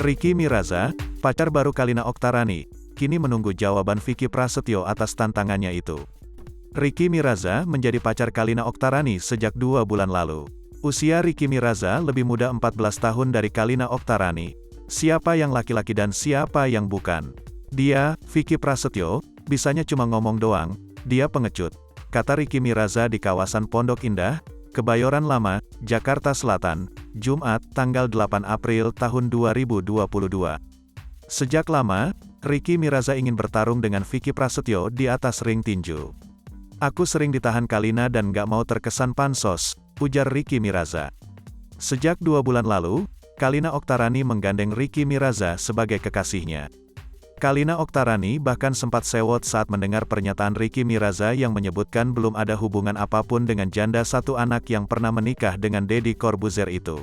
Ricky Miraza, pacar baru Kalina Oktarani, kini menunggu jawaban Vicky Prasetyo atas tantangannya itu. Ricky Miraza menjadi pacar Kalina Oktarani sejak 2 bulan lalu. Usia Ricky Miraza lebih muda 14 tahun dari Kalina Oktarani. Siapa yang laki-laki dan siapa yang bukan? Dia, Vicky Prasetyo, bisanya cuma ngomong doang, dia pengecut, kata Ricky Miraza di kawasan Pondok Indah, Kebayoran Lama, Jakarta Selatan, Jumat, tanggal 8 April tahun 2022. Sejak lama, Ricky Miraza ingin bertarung dengan Vicky Prasetyo di atas ring tinju. Aku sering ditahan Kalina dan gak mau terkesan pansos, ujar Ricky Miraza. Sejak 2 bulan lalu, Kalina Oktarani menggandeng Ricky Miraza sebagai kekasihnya. Kalina Oktarani bahkan sempat sewot saat mendengar pernyataan Ricky Miraza yang menyebutkan belum ada hubungan apapun dengan janda satu anak yang pernah menikah dengan Deddy Corbuzier itu.